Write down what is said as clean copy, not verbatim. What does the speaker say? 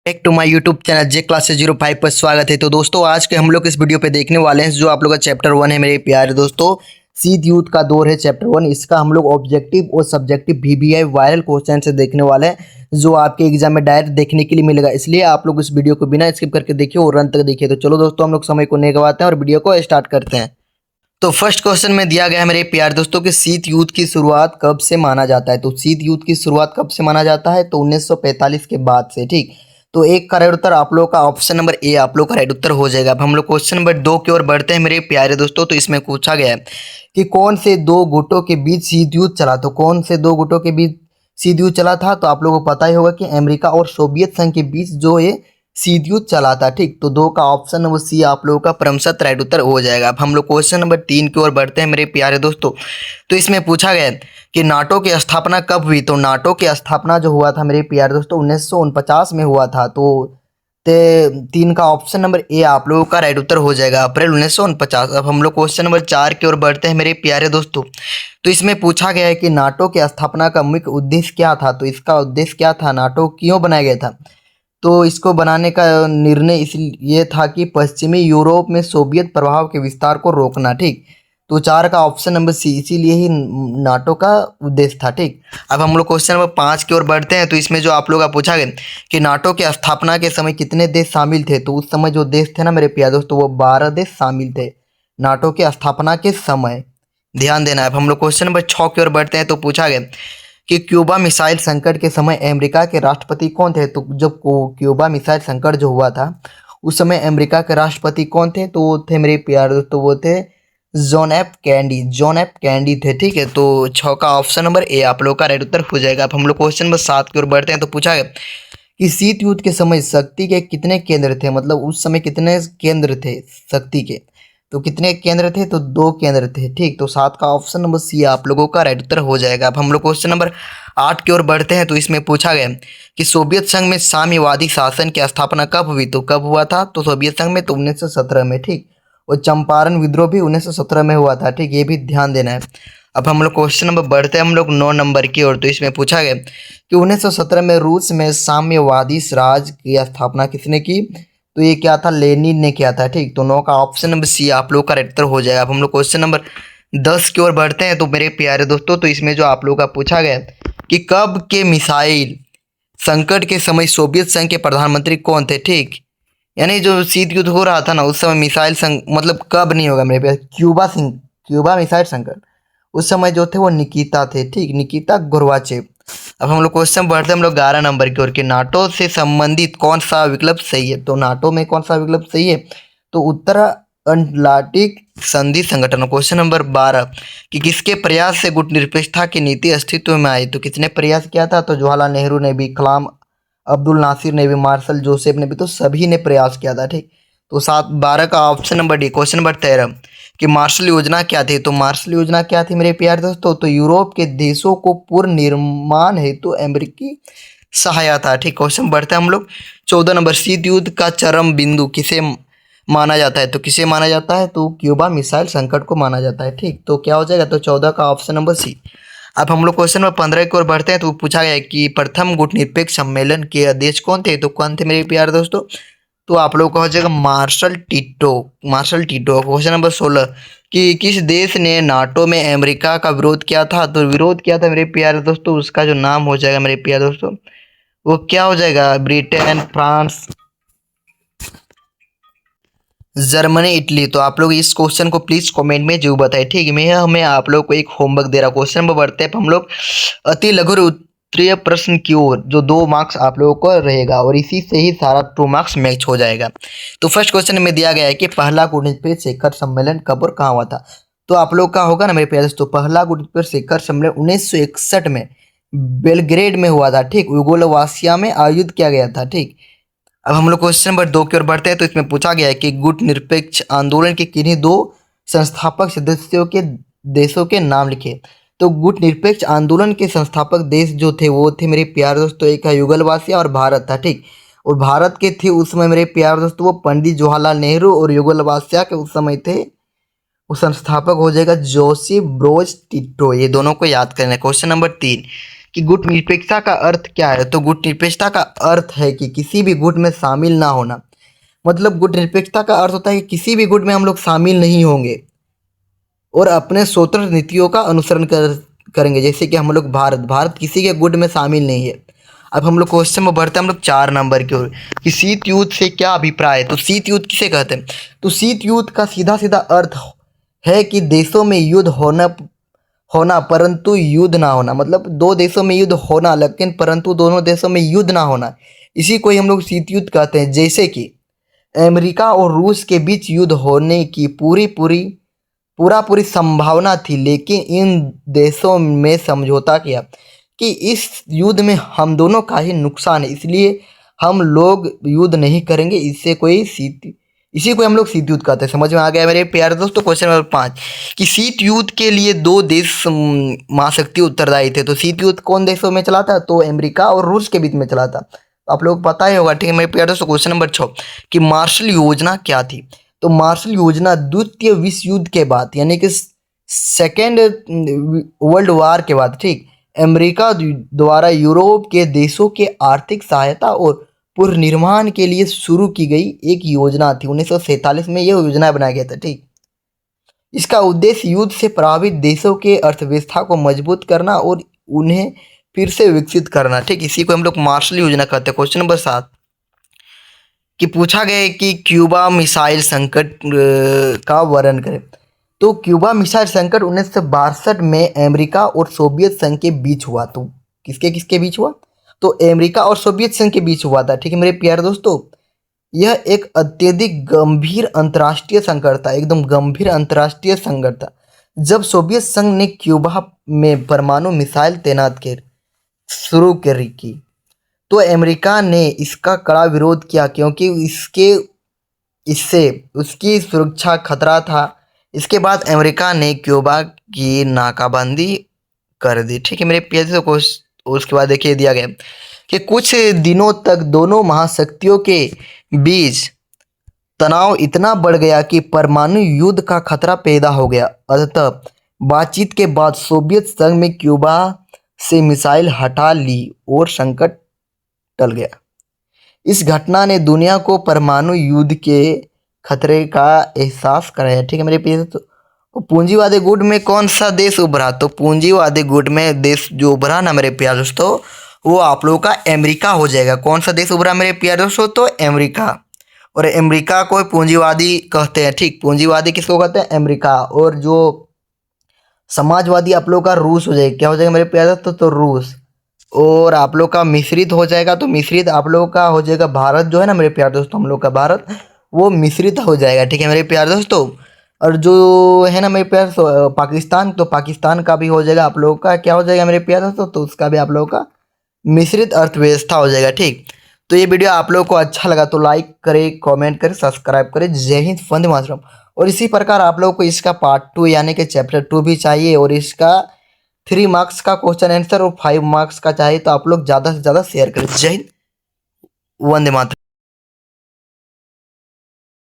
Back to my YouTube channel J classes 05 पर स्वागत है। तो दोस्तों आज के हम लोग इस वीडियो पे देखने वाले हैं जो आप लोग का चैप्टर 1 है मेरे प्यारे दोस्तों। शीत युद्ध का दौर है चैप्टर 1। इसका हम लोग ऑब्जेक्टिव और सब्जेक्टिव VBI वायरल क्वेश्चन से देखने वाले हैं जो आपके एग्जाम में डायरेक्ट देखने के लिए मिलेगा। इसलिए आप लोग इस वीडियो को बिना स्किप करके देखिए और अंत तक देखिए। तो चलो दोस्तों हम लोग समय को नहीं गवाते हैं और वीडियो को स्टार्ट करते हैं। तो फर्स्ट क्वेश्चन में दिया गया है मेरे प्यारे दोस्तों कि शीत युद्ध की शुरुआत कब से माना जाता है। तो शीत युद्ध की शुरुआत कब से माना जाता है? तो 1945 के बाद से। ठीक, तो एक का राइट उत्तर आप लोग का ऑप्शन नंबर ए आप लोग का राइट उत्तर हो जाएगा। अब हम लोग क्वेश्चन नंबर 2 की ओर बढ़ते हैं मेरे प्यारे दोस्तों। तो इसमें पूछा गया है कि कौन से दो गुटों के बीच शीत युद्ध चला। तो कौन से दो गुटों के बीच शीत युद्ध चला था? तो आप लोगों को पता ही होगा कि अमेरिका और सोवियत संघ के बीच जो ये शीत युद्ध चला था। ठीक, तो दो का ऑप्शन नंबर सी आप लोगों का परमसत राइट उत्तर हो जाएगा। अब हम लोग क्वेश्चन नंबर 3 की ओर बढ़ते हैं मेरे प्यारे दोस्तों। तो इसमें पूछा गया है कि नाटो की स्थापना कब हुई। तो नाटो की स्थापना जो हुआ था मेरे प्यारे दोस्तों 1949 में हुआ था। तो ते 3 का ऑप्शन नंबर ए आप लोगों का राइट उत्तर हो जाएगा, अप्रैल 1949। अब हम लोग क्वेश्चन नंबर 4 की ओर बढ़ते हैं मेरे प्यारे दोस्तों। तो इसमें पूछा गया है कि नाटो की स्थापना का मुख्य उद्देश्य क्या था। तो इसका उद्देश्य क्या था, नाटो क्यों बनाया गया था? तो इसको बनाने का निर्णय इसलिए था कि पश्चिमी यूरोप में सोवियत प्रभाव के विस्तार को रोकना। ठीक, तो 4 का ऑप्शन नंबर सी इसीलिए ही नाटो का उद्देश्य था। ठीक, अब हम लोग क्वेश्चन नंबर 5 की ओर बढ़ते हैं। तो इसमें जो आप लोग का पूछा गया कि नाटो की स्थापना के समय कितने देश शामिल थे। तो उस समय जो देश थे ना मेरे प्यारे दोस्तों वो 12 देश शामिल थे नाटो की स्थापना के समय। ध्यान देना है। अब हम लोग क्वेश्चन नंबर 6 की ओर बढ़ते हैं। तो पूछा गया कि क्यूबा मिसाइल संकट के समय अमेरिका के राष्ट्रपति कौन थे। तो जब क्यूबा मिसाइल संकट जो हुआ था उस समय अमेरिका के राष्ट्रपति कौन थे? तो वो थे मेरे प्यारे दोस्तों वो थे जॉन एफ कैंडी थे। ठीक है, तो 6 का ऑप्शन नंबर ए आप लोग का राइट उत्तर हो जाएगा। अब हम लोग क्वेश्चन नंबर 7 की ओर बढ़ते हैं। तो पूछा गया कि शीत युद्ध के समय शक्ति के कितने केंद्र थे। मतलब उस समय कितने केंद्र थे शक्ति के। तो कितने केंद्र थे? तो 2 केंद्र थे। ठीक, तो 7 का ऑप्शन नंबर सी आप लोगों का राइट उत्तर हो जाएगा। अब हम लोग क्वेश्चन नंबर 8 की ओर बढ़ते हैं। तो इसमें पूछा गया कि सोवियत संघ में साम्यवादी शासन की स्थापना कब हुई। तो कब हुआ था? तो सोवियत संघ में तो 1917 में। ठीक, और चंपारण विद्रोह भी 1917 में हुआ था। ठीक, ये भी ध्यान देना है। अब हम लोग क्वेश्चन नंबर बढ़ते हैं हम लोग 9 नंबर की ओर। तो इसमें पूछा गया कि 1917 में रूस में साम्यवादी राज की स्थापना किसने की। तो ये क्या था, लेनिन ने किया था। ठीक, तो 9 का ऑप्शन नंबर सी आप लोग का राइट उत्तर हो जाएगा। अब हम लोग क्वेश्चन नंबर 10 की ओर बढ़ते हैं। तो मेरे प्यारे दोस्तों तो इसमें जो आप लोग का पूछा गया कि कब के मिसाइल संकट के समय सोवियत संघ के प्रधानमंत्री कौन थे। ठीक, यानी जो शीत युद्ध हो रहा था ना उस समय मिसाइल मतलब कब नहीं होगा मेरे प्यारे, क्यूबा मिसाइल संकट उस समय जो थे वो निकिता थे। ठीक, निकिता गोर्बाचेव। अब हम लोग क्वेश्चन बढ़ते हैं हम लोग 11 नंबर की ओर कि नाटो से संबंधित कौन सा विकल्प सही है। तो नाटो में कौन सा विकल्प सही है? तो उत्तर अटलांटिक संधि संगठन। क्वेश्चन नंबर 12 कि किसके प्रयास से गुटनिरपेक्षता की नीति अस्तित्व में आई। तो किसने प्रयास किया था? तो जवाहरलाल नेहरू ने भी, कलाम अब्दुल नासिर ने भी, मार्शल जोसेफ ने भी, तो सभी ने प्रयास किया था। ठीक, तो 12 का option number D. Question number 13 कि मार्शल योजना क्या थी। तो मार्शल योजना क्या थी मेरे प्यारे दोस्तों? तो यूरोप के देशों को पूर्ण निर्माण हेतु अमेरिकी सहायता। ठीक, क्वेश्चन बढ़ते हैं हम लोग 14 नंबर शीत युद्ध का चरम बिंदु किसे माना जाता है। तो किसे माना जाता है? तो क्यूबा मिसाइल संकट को माना जाता है। ठीक, तो क्या हो जाएगा? तो 14 का ऑप्शन नंबर सी। अब हम लोग क्वेश्चन नंबर 15 की ओर बढ़ते हैं। तो पूछा गया है कि प्रथम गुटनिरपेक्ष सम्मेलन के अध्यक्ष कौन थे। तो कौन थे मेरे प्यारे दोस्तों? तो आप लोग का हो जाएगा मार्शल टीटो। क्वेश्चन नंबर 16 कि किस देश ने नाटो में अमेरिका का विरोध किया था। तो विरोध किया था मेरे प्यारे दोस्तों उसका जो नाम हो जाएगा मेरे प्यारे दोस्तों वो क्या हो जाएगा? Britain, France, Germany, Italy. तो आप लोग इस क्वेश्चन को प्लीज कमेंट में जरूर बताएं। ठीक है, मैं हमें आप लोग को एक होमवर्क दे रहा हूँ। क्वेश्चन नंबर बढ़ते हैं हम लोग अति लघु उत्तरीय प्रश्न की ओर, जो 2 मार्क्स आप लोगों को रहेगा और इसी से ही सारा 2 मार्क्स मैच हो जाएगा। तो फर्स्ट क्वेश्चन में दिया गया है कि पहला गुटनिरपेक्ष शिखर सम्मेलन कब और कहाँ हुआ था। तो आप लोग का होगा ना मेरे प्यारे दोस्तों, पहला गुटनिरपेक्ष शिखर सम्मेलन 1961 में बेलग्रेड में हुआ था। ठीक, यूगोस्लाविया में आयोजित किया गया था। ठीक, अब हम लोग क्वेश्चन नंबर 2 की ओर बढ़ते हैं। तो इसमें पूछा गया है कि गुट निरपेक्ष आंदोलन के किन्हीं 2 संस्थापक सदस्यों के देशों के नाम लिखे। तो गुट निरपेक्ष आंदोलन के संस्थापक देश जो थे वो थे मेरे प्यारे दोस्तों, एक है यूगोस्लाविया और भारत था। ठीक, और भारत के थे उस समय मेरे प्यारे दोस्तों वो पंडित जवाहरलाल नेहरू, और यूगोस्लाविया के उस समय थे वो संस्थापक हो जाएगा जोसेफ ब्रोज टिटो। ये दोनों को याद करना है। क्वेश्चन नंबर 3 कि गुट निरपेक्षता का अर्थ क्या है। तो गुट निरपेक्षता का अर्थ है कि किसी भी गुट में शामिल ना होना। मतलब गुट निरपेक्षता का अर्थ होता है कि किसी भी गुट में हम लोग शामिल नहीं होंगे और अपने स्वतंत्र नीतियों का अनुसरण करेंगे। जैसे कि हम लोग भारत किसी के गुट में शामिल नहीं है। अब हम लोग क्वेश्चन में बढ़ते हैं हम लोग 4 नंबर की ओर कि शीत युद्ध से क्या अभिप्राय है। तो शीत युद्ध किसे कहते हैं। तो शीत युद्ध का सीधा सीधा अर्थ है कि देशों में युद्ध होना परंतु युद्ध ना होना। मतलब दो देशों में युद्ध होना लेकिन परंतु दोनों देशों में युद्ध ना होना, इसी को ही हम लोग शीत युद्ध कहते हैं। जैसे कि अमेरिका और रूस के बीच युद्ध होने की पूरी संभावना थी, लेकिन इन देशों में समझौता किया कि इस युद्ध में हम दोनों का ही नुकसान है, इसलिए हम लोग युद्ध नहीं करेंगे। इसी को हम लोग शीत युद्ध कहते हैं। समझ में आ गया मेरे प्यारे दोस्तों। क्वेश्चन नंबर 5 कि शीत युद्ध के लिए 2 देश महाशक्ति उत्तरदायी थे। तो शीत युद्ध कौन देशों में चला था। तो अमेरिका और रूस के बीच में चला था। आप लोग पता ही होगा, ठीक है मेरे प्यारे दोस्तों। क्वेश्चन नंबर 6 कि मार्शल योजना क्या थी। तो मार्शल योजना द्वितीय विश्व युद्ध के बाद यानी कि सेकेंड वर्ल्ड वार के बाद, ठीक, अमेरिका द्वारा यूरोप के देशों के आर्थिक सहायता और पुनर्निर्माण के लिए शुरू की गई एक योजना थी। 1947 में यह योजना बनाया गया था, ठीक। इसका उद्देश्य युद्ध से प्रभावित देशों के अर्थव्यवस्था को मजबूत करना और उन्हें फिर से विकसित करना, ठीक। इसी को हम लोग मार्शल योजना कहते हैं। क्वेश्चन नंबर 7 कि पूछा गया है कि क्यूबा मिसाइल संकट का वर्णन करें। तो क्यूबा मिसाइल संकट 1962 में अमेरिका और सोवियत संघ के बीच हुआ। तो किसके किसके बीच हुआ। तो अमेरिका और सोवियत संघ के बीच हुआ था, ठीक है मेरे प्यारे दोस्तों। यह एक अत्यधिक गंभीर अंतर्राष्ट्रीय संकट था, एकदम गंभीर अंतर्राष्ट्रीय संकट था, जब सोवियत संघ ने क्यूबा में परमाणु मिसाइल तैनात शुरू की। तो अमेरिका ने इसका कड़ा विरोध किया क्योंकि इससे उसकी सुरक्षा खतरा था। इसके बाद अमेरिका ने क्यूबा की नाकाबंदी कर दी, ठीक है मेरे प्यारे को। उसके बाद देखिए दिया गया कि कुछ दिनों तक दोनों महाशक्तियों के बीच तनाव इतना बढ़ गया कि परमाणु युद्ध का खतरा पैदा हो गया। अतः बातचीत के बाद सोवियत संघ में क्यूबा से मिसाइल हटा ली और संकट टल गया। इस घटना ने दुनिया को परमाणु युद्ध के खतरे का एहसास कराया, ठीक है मेरे प्यारे। तो पूंजीवादी गुट में कौन सा देश उभरा। तो पूंजीवादी गुट में देश जो उभरा ना मेरे प्यारे दोस्तों, वो आप लोगों का अमेरिका हो जाएगा। कौन सा देश उभरा मेरे प्यारे दोस्तों। तो अमेरिका। और अमेरिका को पूंजीवादी कहते हैं, ठीक। पूंजीवादी किसको कहते हैं। अमेरिका। और जो समाजवादी आप लोग का रूस हो जाएगा। क्या हो जाएगा मेरे प्यारे दोस्तों। तो रूस। और आप लोग का मिश्रित हो जाएगा। तो मिश्रित आप लोगों का हो जाएगा भारत, जो है ना मेरे प्यारे दोस्तों, हम लोग का भारत वो मिश्रित हो जाएगा, ठीक है मेरे प्यारे दोस्तों। और जो है ना मेरे प्यारे पाकिस्तान, तो पाकिस्तान का भी हो जाएगा आप लोगों का क्या हो जाएगा मेरे प्यारे दोस्तों। तो उसका भी आप लोगों का मिश्रित अर्थव्यवस्था हो जाएगा, ठीक। तो ये वीडियो आप लोगों को अच्छा लगा तो लाइक करें, कमेंट करें, सब्सक्राइब करें। जय हिंद, वंदे मातरम। और इसी प्रकार आप लोगों को इसका पार्ट 2 यानी कि चैप्टर 2 भी चाहिए और इसका 3 मार्क्स का क्वेश्चन आंसर और 5 मार्क्स का चाहिए, तो आप लोग ज़्यादा से ज़्यादा शेयर करें। जय हिंद, वंदे मातरम।